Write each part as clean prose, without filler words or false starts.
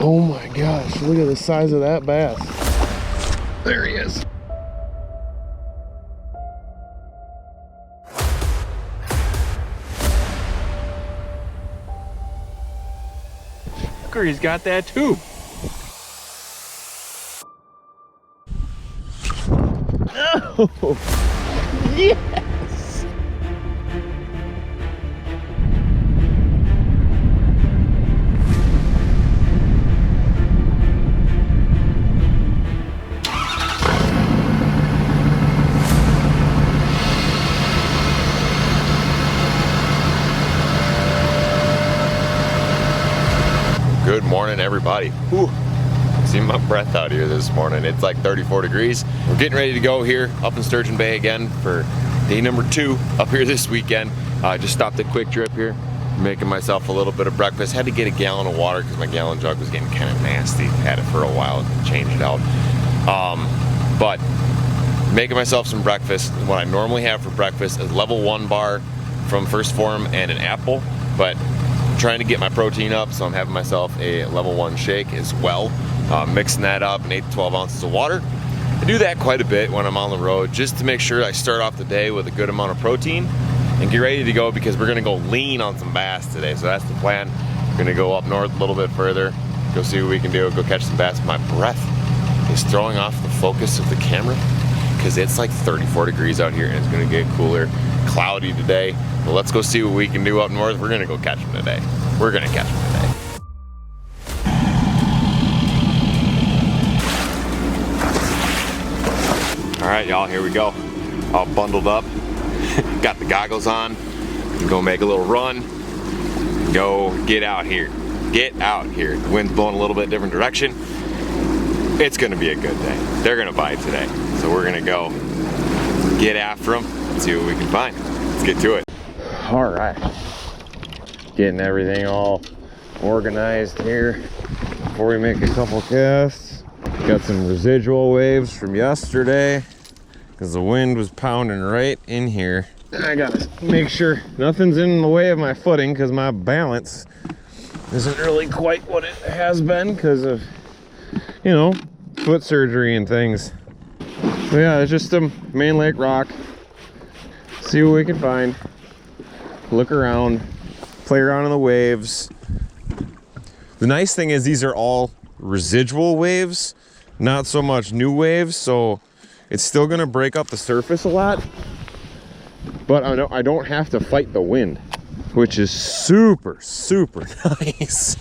Oh my gosh, look at the size of that bass. There he is. He's got that too. Oh, yes. Good morning, everybody. Whew. See my breath out here this morning. It's like 34 degrees. We're getting ready to go here up in Sturgeon Bay again for day number 2 up here this weekend. Just stopped at Quick Trip here, making myself a little bit of breakfast. Had to get a gallon of water because my gallon jug was getting kind of nasty. Had it for a while, changed it out. But making myself some breakfast. What I normally have for breakfast is level 1 bar from First Form and an apple, but trying to get my protein up, so I'm having myself a level 1 shake as well. Mixing that up in 8 to 12 ounces of water. I do that quite a bit when I'm on the road, just to make sure I start off the day with a good amount of protein and get ready to go, because we're gonna go lean on some bass today. So that's the plan. We're gonna go up north a little bit further, go see what we can do, go catch some bass. My breath is throwing off the focus of the camera because it's like 34 degrees out here and it's gonna get cooler, cloudy today. Well, let's go see what we can do up north. We're gonna go catch them today. We're gonna catch them today. All right, y'all, here we go. All bundled up, got the goggles on. Go make a little run. Go get out here. Get out here. The wind's blowing a little bit different direction. It's gonna be a good day. They're gonna bite today. So we're gonna go get after them and see what we can find. Let's get to it. All right, getting everything all organized here before we make a couple casts. Got some residual waves from yesterday because the wind was pounding right in here. I gotta make sure nothing's in the way of my footing because my balance isn't really quite what it has been because of, you know, foot surgery and things. So yeah, it's just a main lake rock. See what we can find. Look around, play around in the waves. The nice thing is these are all residual waves, not so much new waves, so it's still gonna break up the surface a lot, but I don't have to fight the wind, which is super, super nice.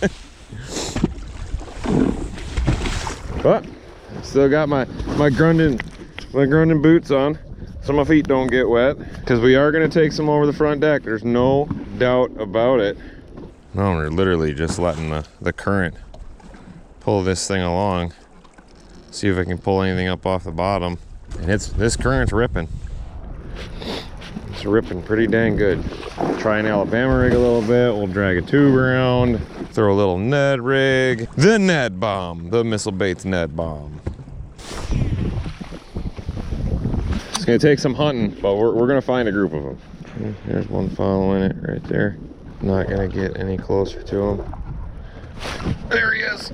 But still got my Grundon boots on, so my feet don't get wet, because we are going to take some over the front deck. There's no doubt about it. No, we're literally just letting the current pull this thing along. See if I can pull anything up off the bottom. And this current's ripping. It's ripping pretty dang good. Try an Alabama rig a little bit. We'll drag a tube around. Throw a little Ned rig. The Ned bomb. The Missile Baits Ned bomb. It's gonna take some hunting, but we're gonna find a group of them. There's one following it right there. Not gonna get any closer to him. There he is.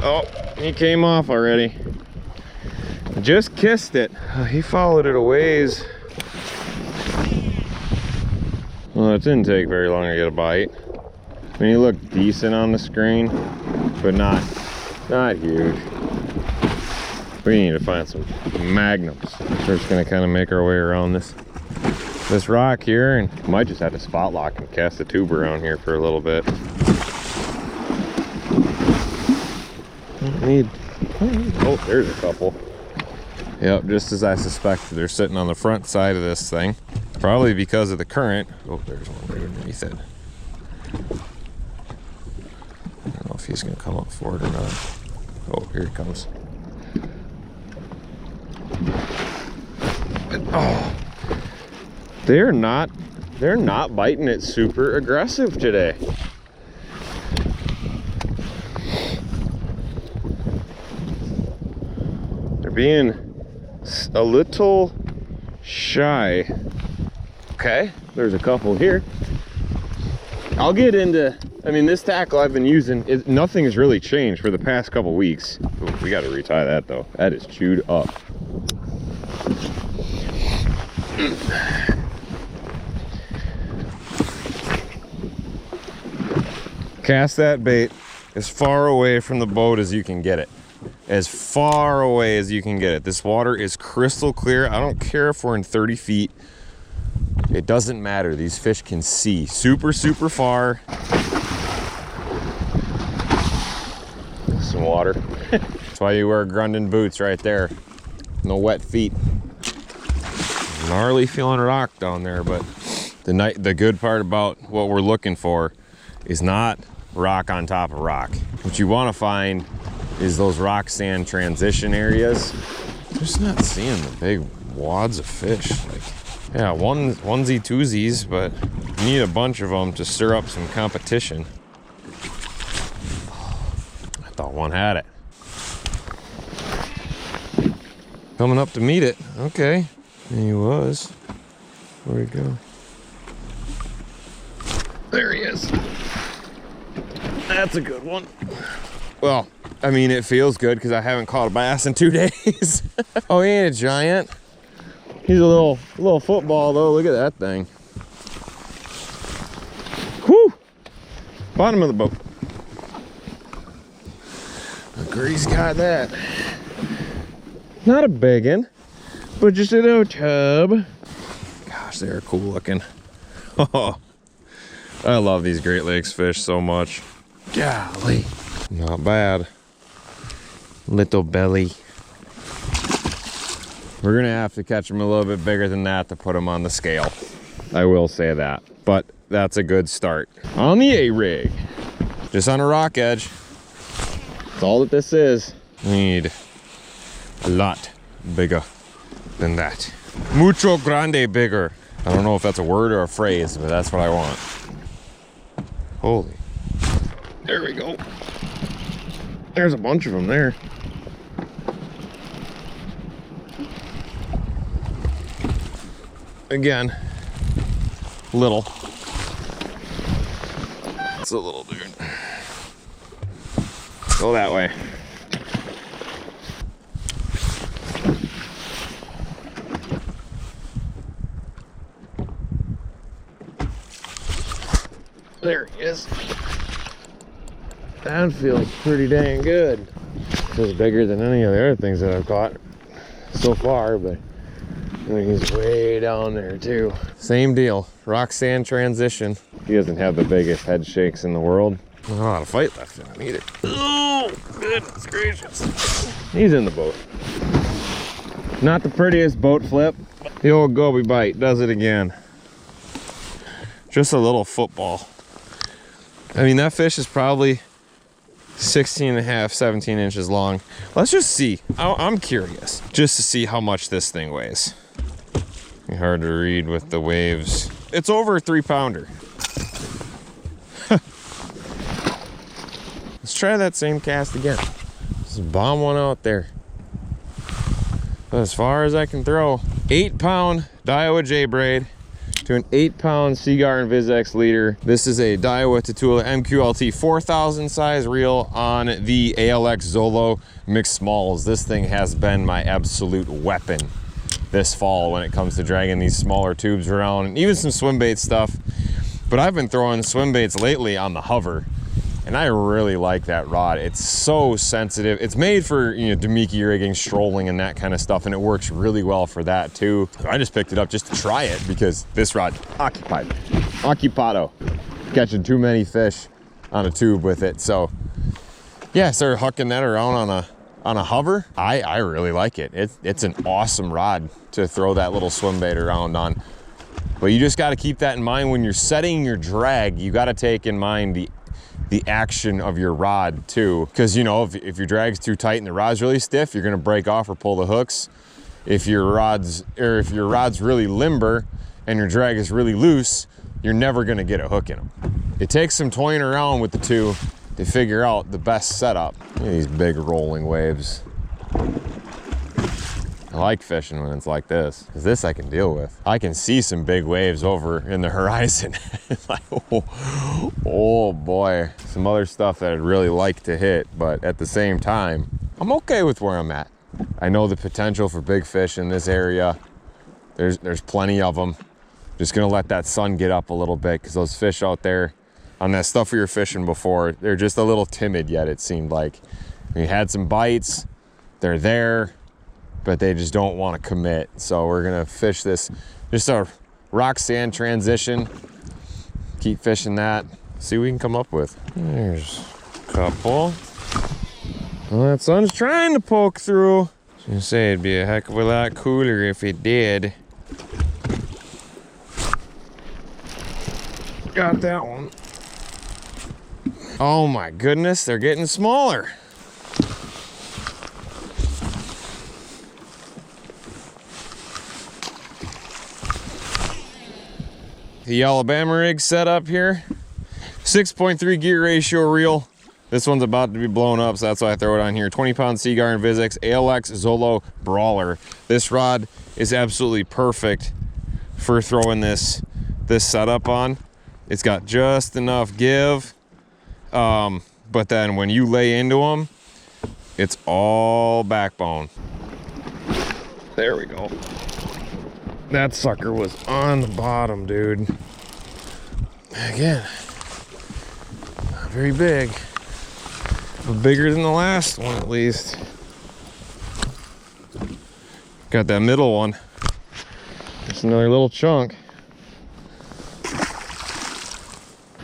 Oh, he came off already. Just kissed it. He followed it a ways. Well, it didn't take very long to get a bite. I mean, he looked decent on the screen, but not huge. We need to find some magnums. We're just gonna kind of make our way around this rock here, and might just have to spot lock and cast the tube around here for a little bit. Oh, there's a couple. Yep, just as I suspected, they're sitting on the front side of this thing, probably because of the current. Oh, there's one right underneath it. I don't know if he's gonna come up for it or not. Oh, here he comes. Oh, they're not biting it super aggressive today. They're being a little shy. Okay, there's a couple here. I'll get into I mean, this tackle I've been using, nothing has really changed for the past couple weeks. Ooh, we got to retie that though. That is chewed up. Cast that bait as far away from the boat as you can get it. As far away as you can get it. This water is crystal clear. I don't care if we're in 30 feet. It doesn't matter. These fish can see super, super far. Some water. That's why you wear Grundon boots right there. No wet feet. Gnarly feeling rock down there, but the good part about what we're looking for is not rock on top of rock. What you want to find is those rock sand transition areas. Just not seeing the big wads of fish. Like, yeah, onesie twosies, but you need a bunch of them to stir up some competition. I thought one had it. Coming up to meet it. Okay, and he was. Where'd he go? There he is. That's a good one. Well, I mean, it feels good because I haven't caught a bass in 2 days. Oh, he ain't a giant. He's a little football though. Look at that thing. Whew! Bottom of the boat. Grease got that. Not a big one, but just a little tub. Gosh, they're cool looking. Oh, I love these Great Lakes fish so much. Golly. Not bad. Little belly. We're gonna have to catch them a little bit bigger than that to put them on the scale. I will say that, but that's a good start. On the A-rig. Just on a rock edge. That's all that this is. We need a lot bigger than that. Mucho grande bigger. I don't know if that's a word or a phrase, but that's what I want. Holy. There we go. There's a bunch of them there. Again, little. It's a little dude. Go that way. There he is. That feels pretty dang good. Feels bigger than any of the other things that I've caught so far, but I mean, he's way down there too. Same deal, rock sand transition. He doesn't have the biggest head shakes in the world. Not a lot of fight left in him either. Oh, goodness gracious. He's in the boat. Not the prettiest boat flip. The old Goby Bite does it again. Just a little football. I mean, that fish is probably 16 and a half, 17 inches long. Let's just see. I'm curious just to see how much this thing weighs. Hard to read with the waves. It's over a 3-pounder. Let's try that same cast again. Just bomb one out there. As far as I can throw. 8-pound Daiwa J-braid to an 8-pound Seagar Invis-X leader. This is a Daiwa Tatula MQLT 4000 size reel on the ALX Zolo mixed smalls. This thing has been my absolute weapon this fall when it comes to dragging these smaller tubes around, and even some swim bait stuff. But I've been throwing swim baits lately on the hover, and I really like that rod. It's so sensitive. It's made for, you know, Demiki rigging, strolling, and that kind of stuff, and it works really well for that too. I just picked it up just to try it because this rod occupado, catching too many fish on a tube with it. So yeah, I started hucking that around on a hover. I really like it. It's an awesome rod to throw that little swim bait around on. But you just got to keep that in mind when you're setting your drag. You got to take in mind the action of your rod too, because you know, if your drag's too tight and the rod's really stiff, you're going to break off or pull the hooks. If your rod's really limber and your drag is really loose, you're never going to get a hook in them. It takes some toying around with the two to figure out the best setup. Look at these big rolling waves. I like fishing when it's like this, because this I can deal with. I can see some big waves over in the horizon. It's like, oh boy. Some other stuff that I'd really like to hit, but at the same time, I'm okay with where I'm at. I know the potential for big fish in this area. There's plenty of them. Just gonna let that sun get up a little bit, because those fish out there on that stuff we were fishing before, they're just a little timid yet, it seemed like. We had some bites, they're there, but they just don't want to commit. So we're gonna fish this, just a rock sand transition. Keep fishing that, see what we can come up with. There's a couple. Well, that sun's trying to poke through. I was gonna say it'd be a heck of a lot cooler if it did. Got that one. Oh my goodness, they're getting smaller. The Alabama rig set up here. 6.3 gear ratio reel. This one's about to be blown up, so that's why I throw it on here. 20-pound Seaguar and Vizx ALX Zolo Brawler. This rod is absolutely perfect for throwing this setup on. It's got just enough give, but then when you lay into them, it's all backbone. There we go. That sucker was on the bottom, dude. Again, not very big, but bigger than the last one at least. Got that middle one. Just another little chunk.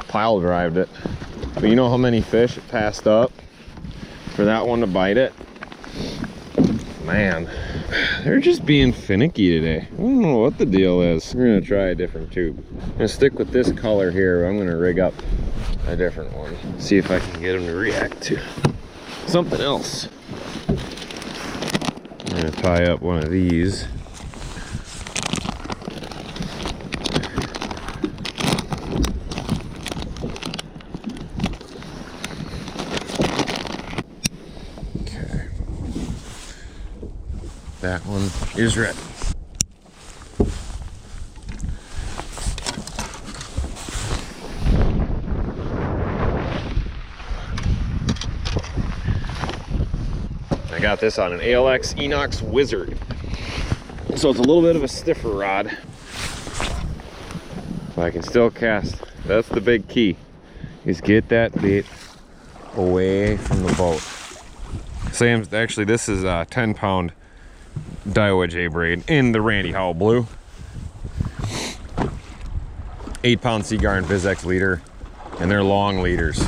Pile drived it. But you know how many fish it passed up for that one to bite it? Man, they're just being finicky today. I don't know what the deal is. We're gonna try a different tube. I'm gonna stick with this color here. I'm gonna rig up a different one. See if I can get them to react to something else. I'm gonna tie up one of these. That one is ready. I got this on an ALX Enox Wizard. So it's a little bit of a stiffer rod, but I can still cast. That's the big key, is get that bait away from the boat. Sam's, actually this is a 10-pound Daiwa J-braid in the Randy Howell blue. 8-pound Seaguar and Vizx leader, and they're long leaders.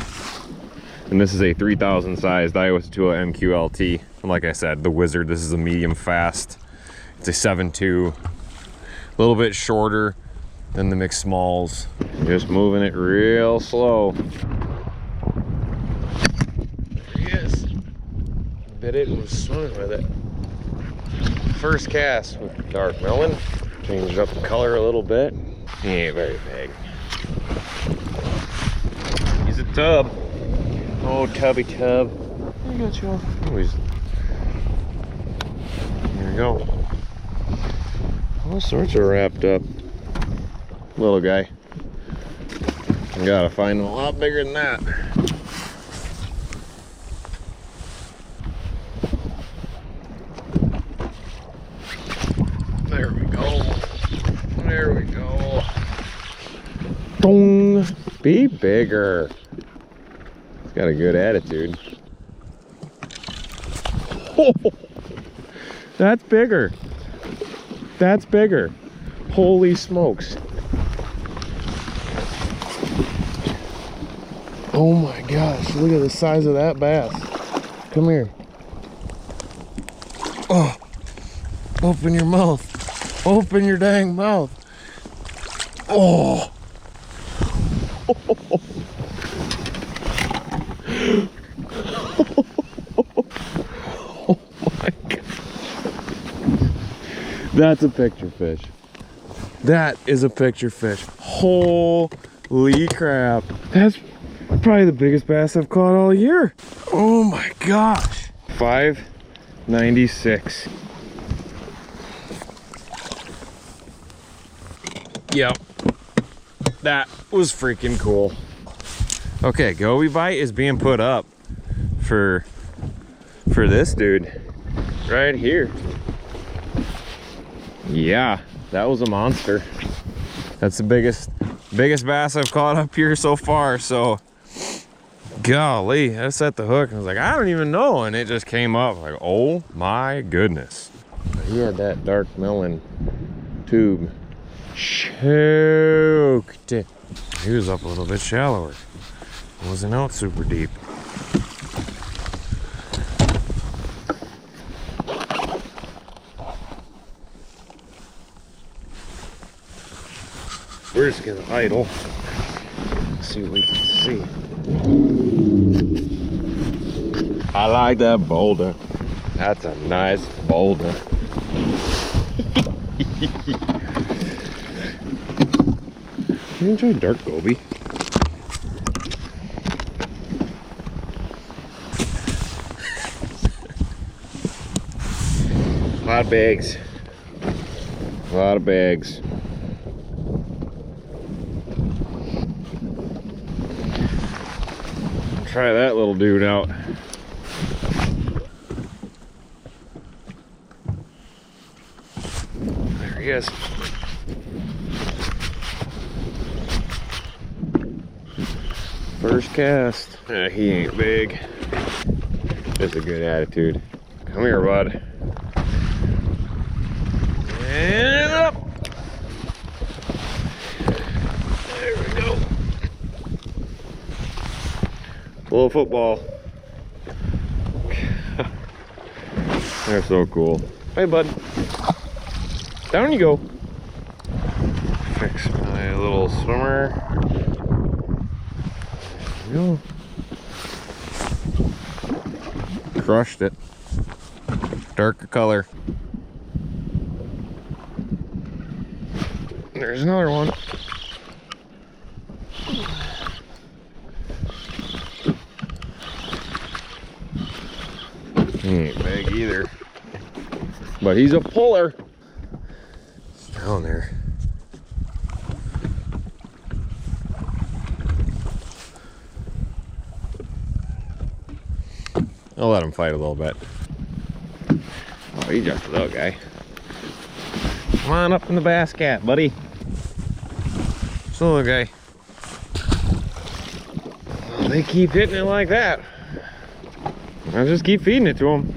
And this is a 3000 size Daiwa Satua MQLT. And like I said, the Wizard, this is a medium fast. It's a 7.2, a little bit shorter than the mixed smalls. Just moving it real slow. There he is. Bet it was swimming with it. First cast with dark melon. Changed up the color a little bit. He ain't very big. He's a tub. Oh, tubby tub. I got you. Oh, he's... There we go. All sorts are wrapped up. Little guy. I gotta find him a lot bigger than that. There we go. There we go. Dong. Be bigger. He's got a good attitude. Oh, that's bigger. That's bigger. Holy smokes. Oh my gosh, look at the size of that bass. Come here. Oh, open your mouth. Open your dang mouth. Oh. Oh my God. That's a picture fish. That is a picture fish. Holy crap. That's probably the biggest bass I've caught all year. Oh my gosh. 5.96. Yep. That was freaking cool. Okay, Goby Bite is being put up for this dude right here. Yeah, that was a monster. That's the biggest bass I've caught up here so far. So golly, I set the hook and I was like, I don't even know, and it just came up like, oh my goodness. He had that dark melon tube choked. He was up a little bit shallower. Wasn't out super deep. We're just gonna idle. See what we can see. I like that boulder. That's a nice boulder. You enjoy dark goby? A lot of bags. A lot of bags. Try that little dude out. There he is. First cast. He ain't big. Just a good attitude. Come here, bud. And up. There we go. Little football. They're so cool. Hey, bud. Down you go. Fix my little swimmer. There we go. Crushed it. Darker color. There's another one. He ain't big either, but he's a puller. It's down there. I'll let him fight a little bit. Oh, he's just a little guy. Come on up in the bass cat, buddy. Just a little guy. Well, they keep hitting it like that. I'll just keep feeding it to him.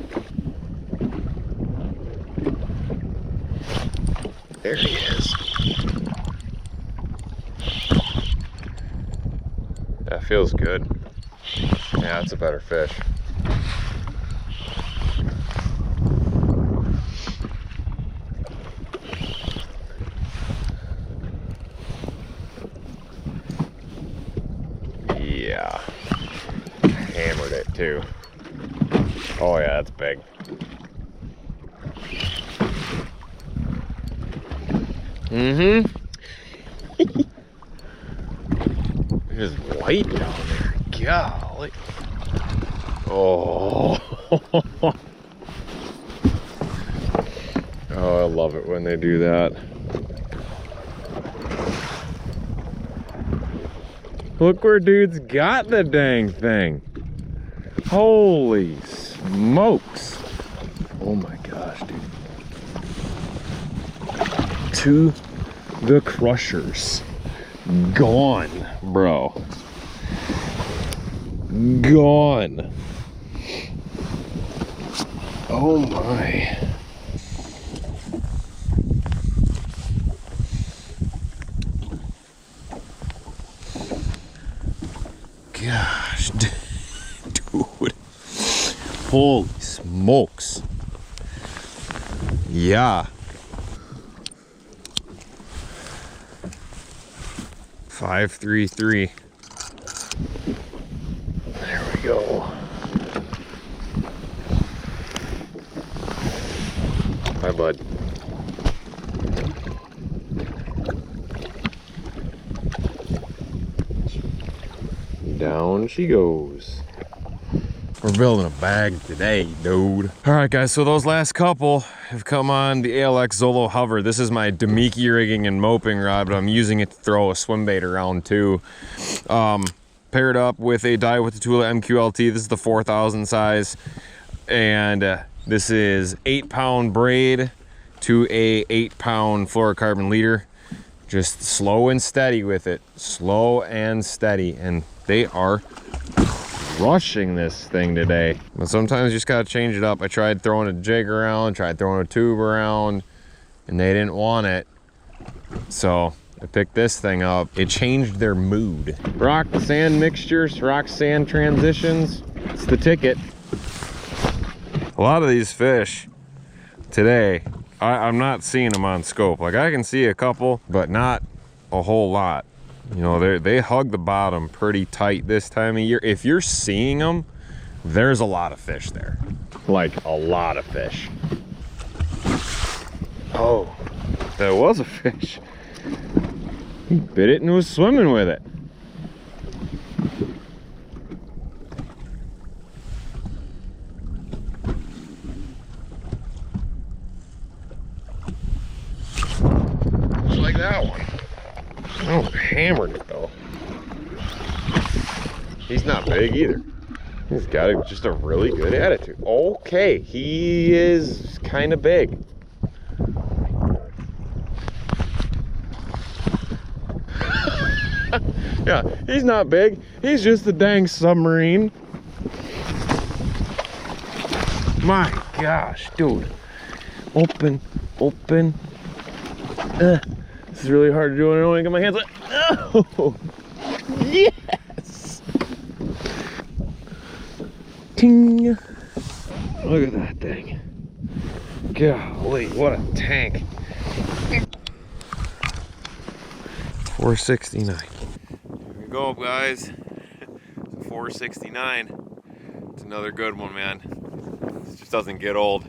There he is. That feels good. Yeah, that's a better fish. Yeah. Hammered it too. Oh yeah, that's big. Mm-hmm. It's white down there. Golly. Oh. Oh, I love it when they do that. Look where dude's got the dang thing. Holy smokes. Oh my gosh, dude. To the crushers. Gone, bro. Gone. Oh my. Gosh, dude. Holy smokes. Yeah. 533. There we go. Hi, bud. Down she goes. We're building a bag today, dude. All right, guys, so those last couple have come on the ALX Zolo Hover. This is my Demiki rigging and moping rod, but I'm using it to throw a swim bait around too. Paired up with a Die with the Tula MQLT. This is the 4,000 size. And this is 8-pound braid to a 8-pound fluorocarbon leader. Just slow and steady with it. Slow and steady. And they are rushing this thing today. But sometimes you just gotta change it up. I tried throwing a jig around, tried throwing a tube around, and they didn't want it. So I picked this thing up. It changed their mood. Rock sand mixtures, rock sand transitions. It's the ticket. A lot of these fish today, I'm not seeing them on scope. Like I can see a couple, but not a whole lot. You know, they hug the bottom pretty tight this time of year. If you're seeing them, there's a lot of fish there. Like a lot of fish. Oh, that was a fish. He bit it and was swimming with it. Just like that one. Oh, hammered it though. He's not big either. He's got just a really good attitude. Okay, he is kind of big. Yeah, he's not big. He's just a dang submarine. My gosh, dude. Open. This is really hard to do when I don't get my hands on. Oh, yes. Ting. Look at that thing. Golly, what a tank. 469. Here we go, guys. 469. It's another good one, man. This just doesn't get old.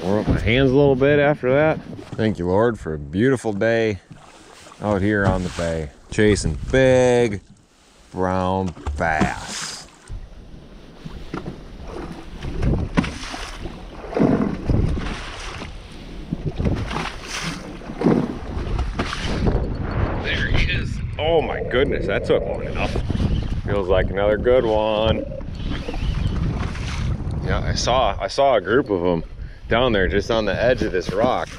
Warm up my hands a little bit after that. Thank you, Lord, for a beautiful day out here on the bay, chasing big brown bass. There he is. Oh my goodness, that took long enough. Feels like another good one. Yeah, I saw a group of them down there just on the edge of this rock,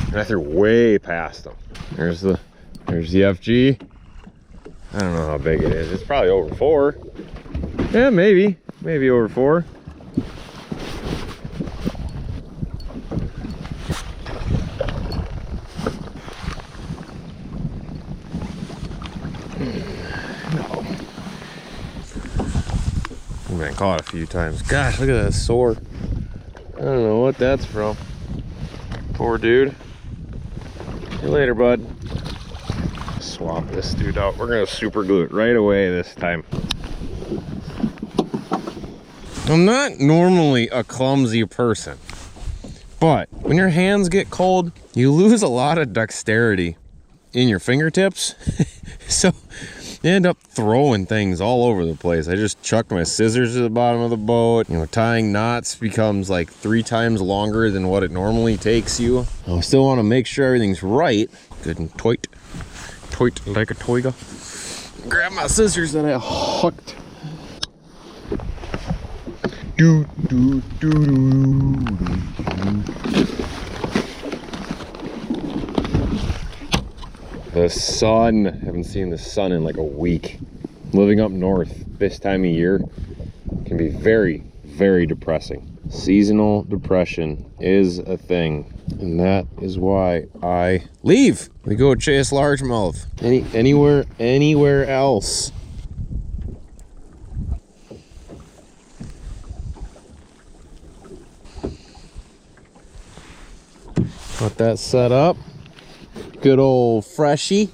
and I threw way past them. There's the FG. I don't know how big it is. It's probably over 4. Yeah, maybe over 4. No. I've been caught a few times. Gosh, look at that sore. I don't know what that's from. Poor dude. See you later, bud. Swap this dude out. We're gonna super glue it right away this time. I'm not normally a clumsy person, but when your hands get cold, you lose a lot of dexterity in your fingertips. So you end up throwing things all over the place. I just chucked my scissors to the bottom of the boat. You know, tying knots becomes like 3 times longer than what it normally takes you. I still want to make sure everything's right. Good and toit like a toiga. Grab my scissors that I hooked. The sun, haven't seen the sun in like a week. Living up north this time of year can be very, very depressing. Seasonal depression is a thing, and that is why I leave. We go chase largemouth. Anywhere else. Got that set up. Good old freshie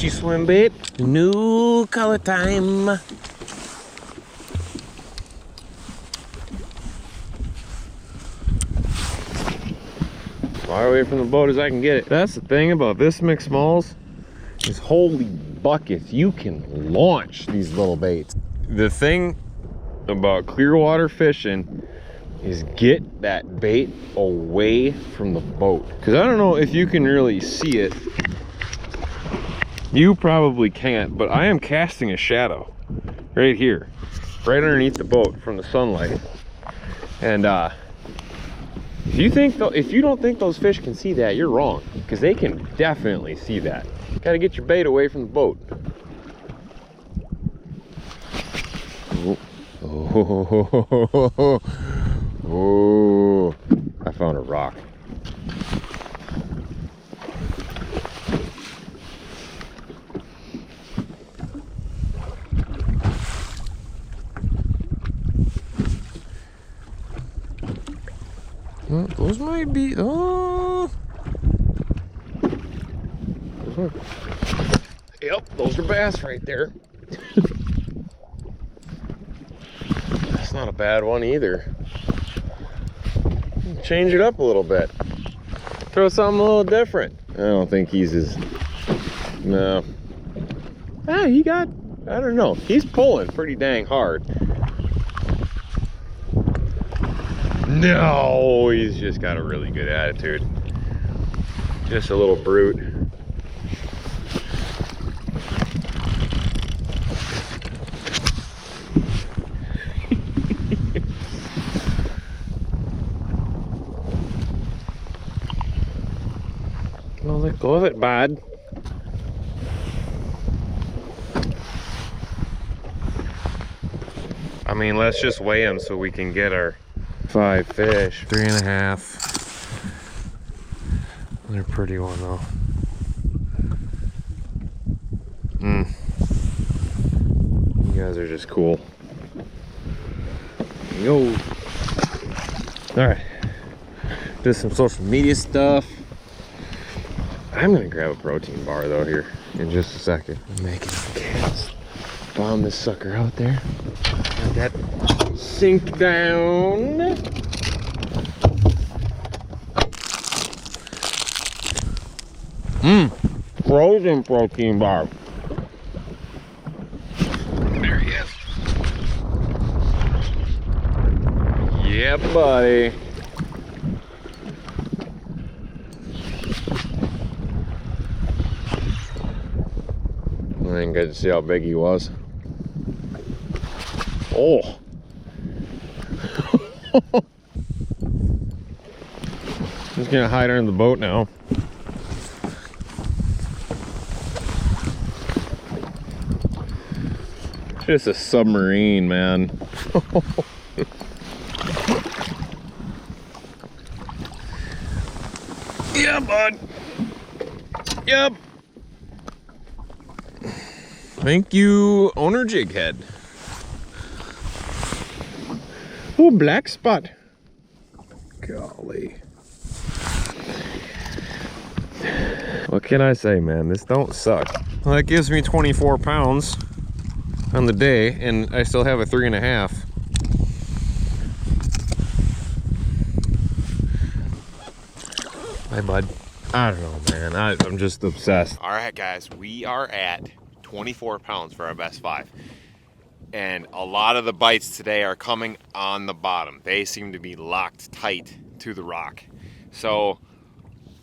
swim bait. New color time. Far away from the boat as I can get it. That's the thing about this mixed smalls. These holy buckets, you can launch these little baits. The thing about clear water fishing is get that bait away from the boat. Because I don't know if you can really see it. You probably can't, but I am casting a shadow right here, right underneath the boat from the sunlight. And if you don't think those fish can see that, you're wrong, because they can definitely see that. Got to get your bait away from the boat. Oh, I found a rock. Well, those might be, oh. Yep, those are bass right there. That's not a bad one either. Change it up a little bit. Throw something a little different. I don't think he's as, no. Ah, he got, I don't know. He's pulling pretty dang hard. No, he's just got a really good attitude. Just a little brute. Well, let go of it, bud. I mean, let's just weigh them so we can get our 5 fish. 3.5. They're a pretty one though. You guys are just cool. Yo. Alright. Do some social media stuff. I'm gonna grab a protein bar though here in just a second. I'm making a cast. Bomb this sucker out there. Let that sink down. Frozen protein bar. There he is. Yeah, buddy. I didn't get to see how big he was. Oh. He's gonna hide under the boat now. Just a submarine, man. Yeah, bud. Yep. Thank you, owner Jighead. Oh, black spot. Golly. What can I say, man? This don't suck. Well, that gives me 24 pounds on the day, and I still have a 3.5. Hi, bud. I don't know, man. I'm just obsessed. All right, guys, we are at 24 pounds for our best 5. And a lot of the bites today are coming on the bottom. They seem to be locked tight to the rock. So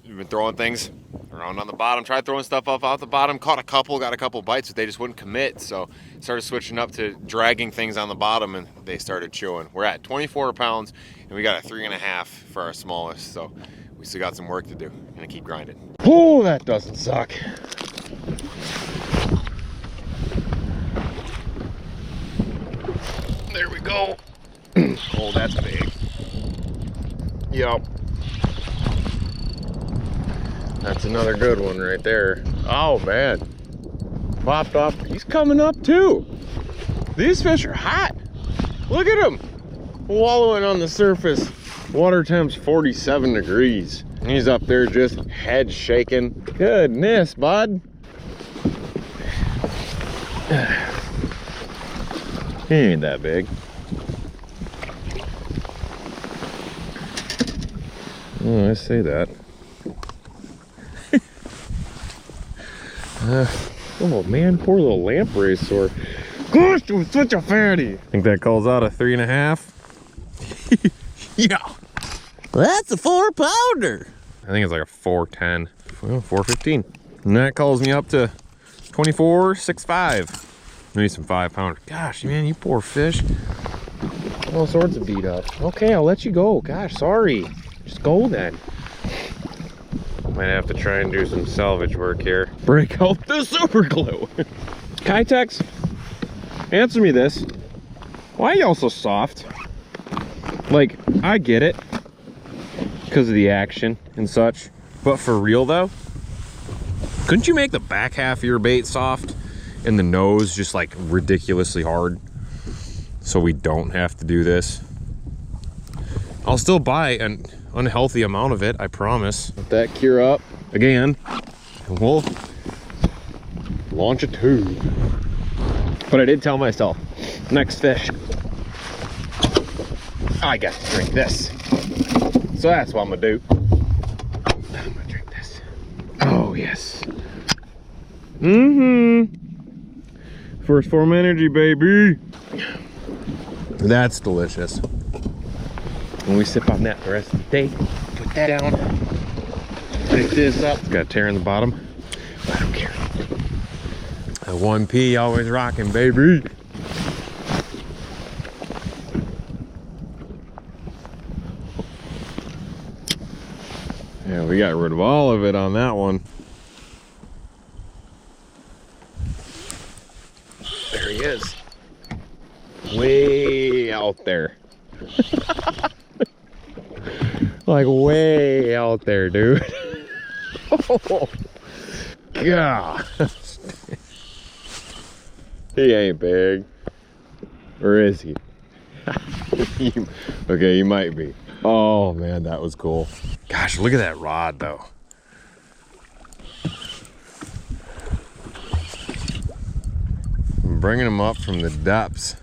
we've been throwing things around on the bottom, tried throwing stuff up out the bottom, caught a couple, got a couple bites, but they just wouldn't commit. So started switching up to dragging things on the bottom, and they started chewing. We're at 24 pounds, and we got a 3.5 for our smallest. So we still got some work to do. Gonna keep grinding. Oh, that doesn't suck. There we go. Oh, that's big. Yep. That's another good one right there. Oh, man. Popped up. He's coming up too. These fish are hot. Look at him. Wallowing on the surface. Water temp's 47 degrees. He's up there just head shaking. Goodness, bud. He ain't that big. Oh, I say that. Oh man, poor little lamprey sore. Gosh, it was such a fatty. I think that calls out a 3.5. Yeah. Well, that's a 4-pounder. I think it's like a 410. Well, 415. And that calls me up to 24.65. Maybe some 5-pounder. Gosh, man, you poor fish. All sorts of beat up. Okay, I'll let you go. Gosh, sorry. Just go then. Might have to try and do some salvage work here. Break out the super glue. Kitex, answer me this. Why are y'all so soft? Like, I get it because of the action and such, but for real though, couldn't you make the back half of your bait soft and the nose just like ridiculously hard so we don't have to do this? I'll still buy an unhealthy amount of it, I promise. Let that cure up again and we'll launch a tube. But I did tell myself, next fish, I got to drink this. So that's what I'm gonna do. I'm gonna drink this. Oh yes. First form energy, baby. That's delicious. When we sip on that the rest of the day, put that down. Pick this up. It's got a tear in the bottom. I don't care. A 1P always rocking, baby. Yeah, we got rid of all of it on that one. There he is. Way out there. Like way out there, dude. Oh, God. He ain't big. Or is he? Okay, he might be. Oh man, that was cool. Gosh, look at that rod though. I'm bringing him up from the depths.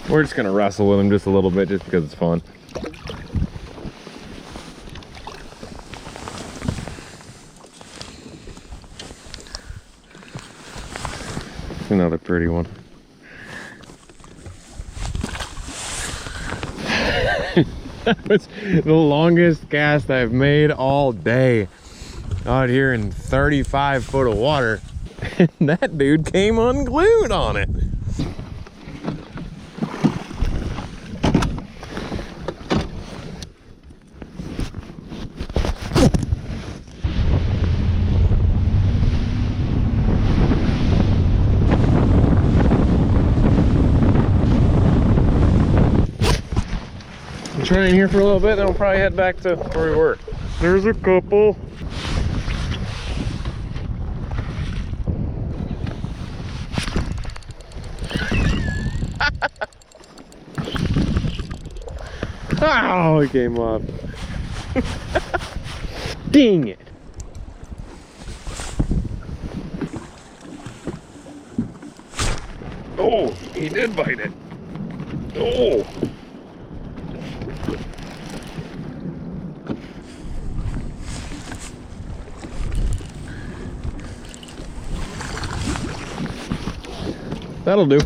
We're just gonna wrestle with him just a little bit just because it's fun. Another pretty one. That was the longest cast I've made all day out here in 35 foot of water, and that dude came unglued on it. Try in here for a little bit, then we'll probably head back to where we were. There's a couple. Oh, it came off. Dang it. Oh, he did bite it. Oh. That'll do.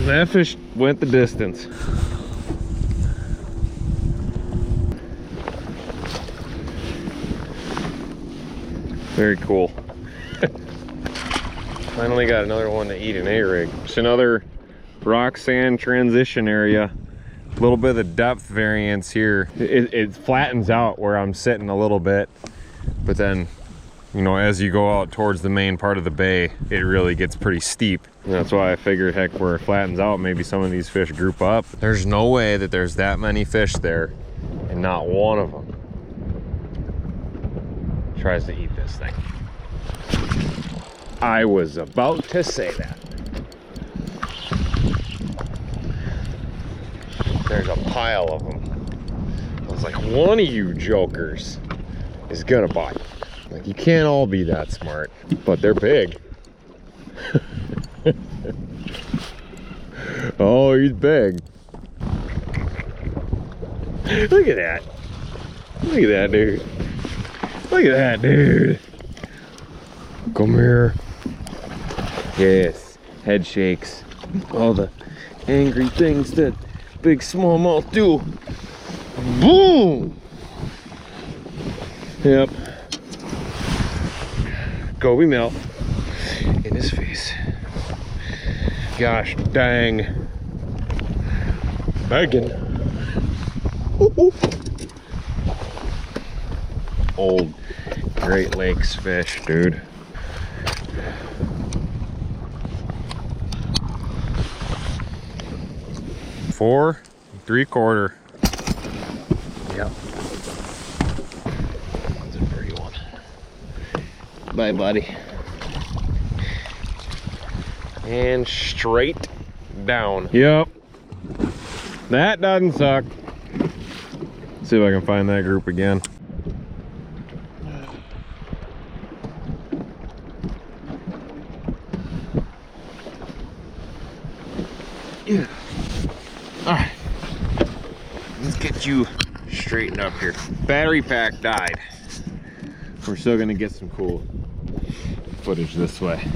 That fish went the distance. Very cool. Finally got another one to eat an A-rig. Just another rock sand transition area. A little bit of the depth variance here. It flattens out where I'm sitting a little bit, but then, you know, as you go out towards the main part of the bay, it really gets pretty steep. And that's why I figured, heck, where it flattens out, maybe some of these fish group up. There's no way that there's that many fish there and not one of them tries to eat this thing. I was about to say that. There's a pile of them. I was like, one of you jokers is gonna bite. Like, you can't all be that smart, but they're big. Oh, he's big. Look at that. Look at that, dude. Look at that, dude. Come here. Yes. Head shakes. All the angry things that big smallmouth do. Boom! Yep. Goby Melt in his face. Gosh dang. Begging. Old Great Lakes fish, dude. Four, 3/4. Yep. That's a pretty one. Bye, buddy. And straight down. Yep. That doesn't suck. Let's see if I can find that group again. Yeah. All right. Let's get you straightened up here. Battery pack died. We're still gonna get some cool footage this way.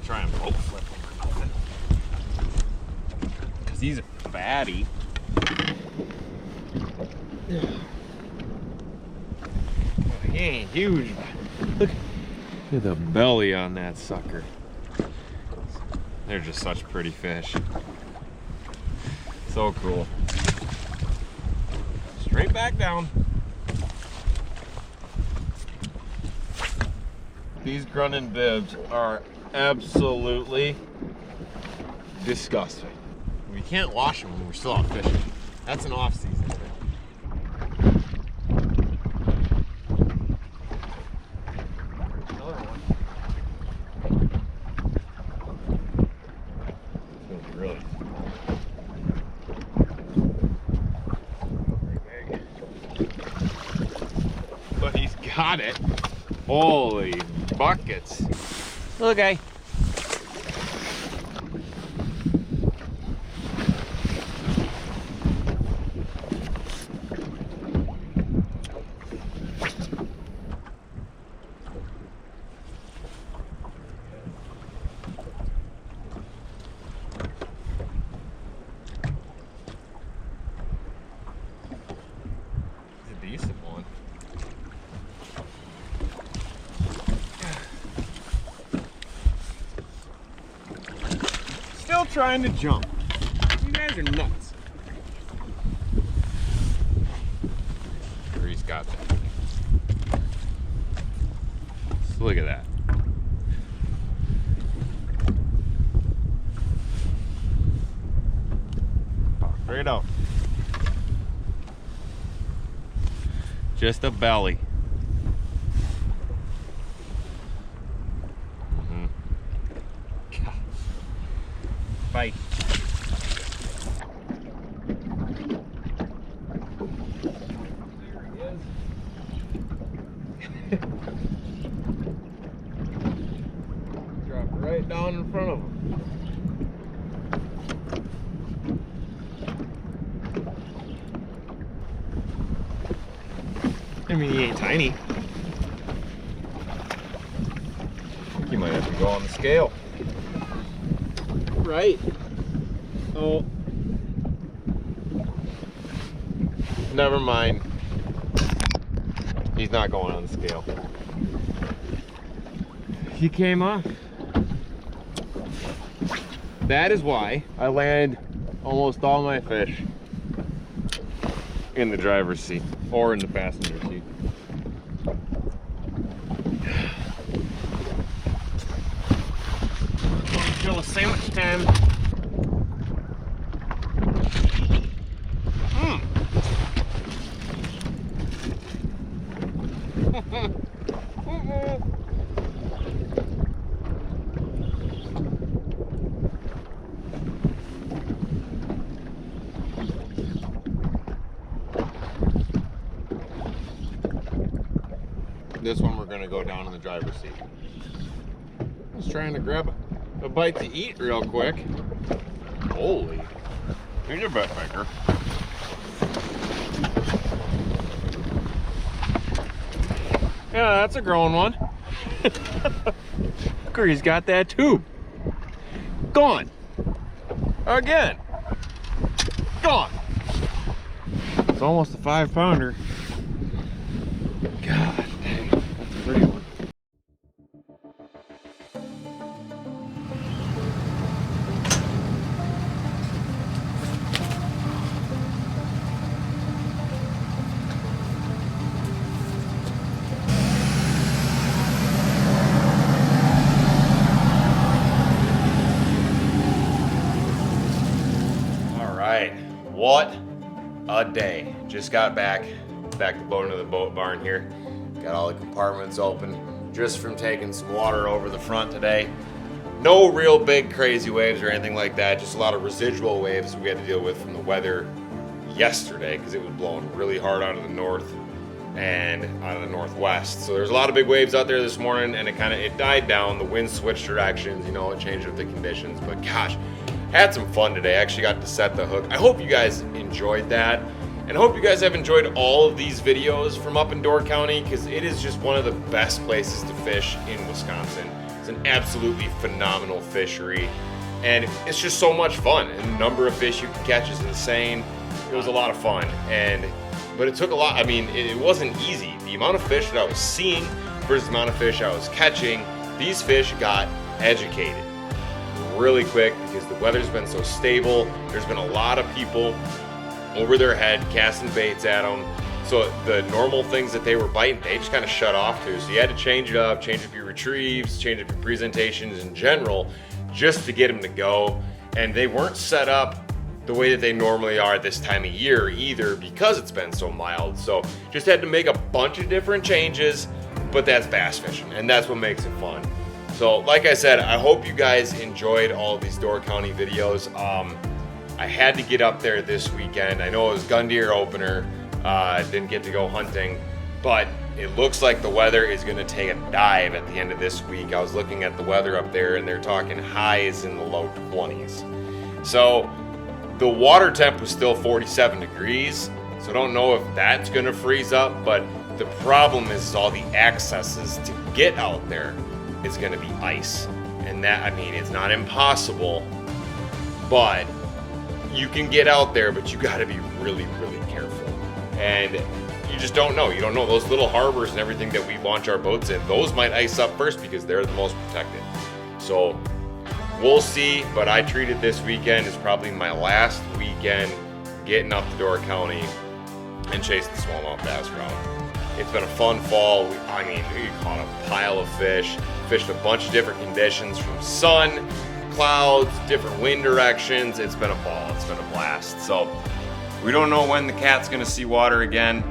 Try and boat flip him or nothing, because he's a fatty. He ain't huge. Look at the belly on that sucker. They're just such pretty fish. So cool. Straight back down. These grunting bibs are absolutely disgusting. We can't wash them when we're still out fishing. That's an off-season thing. Another one. It's gonna be really big. But he's got it. Holy buckets. Okay. It's a decent one. Trying to jump. You guys are nuts. He's got that. So look at that. Oh, straight out. Just a belly. Bye. There he is. Drop right down in front of him. I mean, he ain't tiny. I think you might have to go on the scale. Right. Oh. Never mind. He's not going on the scale. He came off. That is why I land almost all my fish in the driver's seat or in the passenger seat. Still a sandwich time. This one we're gonna go down in the driver's seat. Just trying to grab a bite to eat real quick. Holy, here's your butt maker. Yeah, that's a growing one. He's got that too. Gone. Again. Gone. It's almost a 5-pounder. God dang, that's a pretty one. What a day. Just got back to boating to the boat barn here. Got all the compartments open just from taking some water over the front today. No real big crazy waves or anything like that, just a lot of residual waves we had to deal with from the weather yesterday because it was blowing really hard out of the north and out of the northwest. So there's a lot of big waves out there this morning, and it died down. The wind switched directions, it changed with the conditions, but gosh, had some fun today. Actually got to set the hook. I hope you guys enjoyed that, and I hope you guys have enjoyed all of these videos from up in Door County, because it is just one of the best places to fish in Wisconsin. It's an absolutely phenomenal fishery, and it's just so much fun, and the number of fish you can catch is insane. It was a lot of fun, but it took a lot. I mean, it wasn't easy. The amount of fish that I was seeing versus the amount of fish I was catching, these fish got educated really quick because the weather's been so stable. There's been a lot of people over their head casting baits at them. So the normal things that they were biting, they just kind of shut off to. So you had to change up your retrieves, change up your presentations in general, just to get them to go. And they weren't set up the way that they normally are at this time of year either, because it's been so mild. So just had to make a bunch of different changes, but that's bass fishing, and that's what makes it fun. So like I said, I hope you guys enjoyed all of these Door County videos. I had to get up there this weekend. I know it was gun deer opener. Didn't get to go hunting, but it looks like the weather is going to take a dive at the end of this week. I was looking at the weather up there, and they're talking highs in the low 20s. So the water temp was still 47 degrees. So I don't know if that's going to freeze up, but the problem is all the accesses to get out there. It's going to be ice, and that, I mean, it's not impossible, but you can get out there, but you got to be really, really careful, and you just don't know. You don't know those little harbors and everything that we launch our boats in. Those might ice up first because they're the most protected. So we'll see, but I treated this weekend as probably my last weekend getting up to Door County and chasing the smallmouth bass route. It's been a fun fall. We caught a pile of fish, fished a bunch of different conditions, from sun, clouds, different wind directions. It's been a ball. It's been a blast. So we don't know when the cat's gonna see water again.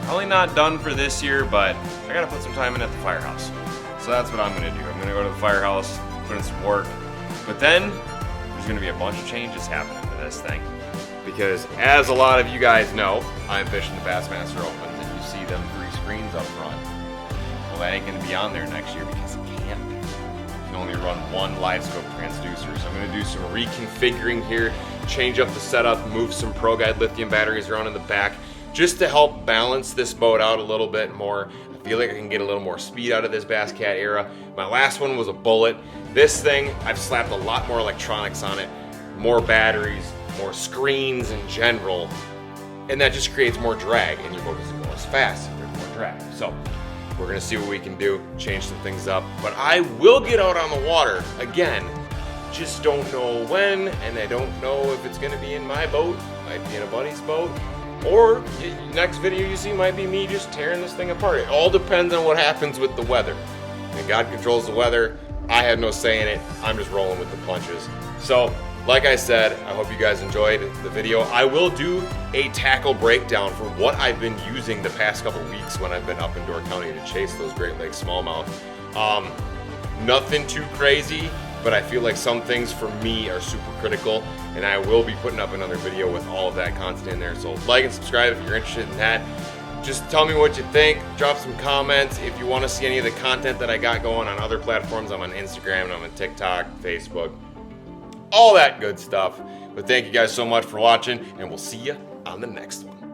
Probably not done for this year, but I gotta put some time in at the firehouse. So that's what I'm gonna do. I'm gonna go to the firehouse, put in some work, but then there's gonna be a bunch of changes happening to this thing. Because as a lot of you guys know, I'm fishing the Bassmaster Opens, and you see them 3 screens up front. Well, that ain't gonna be on there next year because it can't be. You can only run 1 live scope transducer. So I'm gonna do some reconfiguring here, change up the setup, move some Pro Guide lithium batteries around in the back, just to help balance this boat out a little bit more. I feel like I can get a little more speed out of this Bass Cat era. My last one was a Bullet. This thing, I've slapped a lot more electronics on it, more batteries, more screens in general, and that just creates more drag, and your boat doesn't go as fast if there's more drag. So we're gonna see what we can do, change some things up, but I will get out on the water again. Just don't know when, and I don't know if it's gonna be in my boat, might be in a buddy's boat, or next video you see might be me just tearing this thing apart. It all depends on what happens with the weather. And God controls the weather. I have no say in it. I'm just rolling with the punches. So like I said, I hope you guys enjoyed the video. I will do a tackle breakdown for what I've been using the past couple weeks when I've been up in Door County to chase those Great Lakes smallmouth. Nothing too crazy, but I feel like some things for me are super critical, and I will be putting up another video with all of that content in there. So like and subscribe if you're interested in that. Just tell me what you think. Drop some comments. If you want to see any of the content that I got going on other platforms, I'm on Instagram, and I'm on TikTok, Facebook, all that good stuff. But thank you guys so much for watching, and we'll see you on the next one.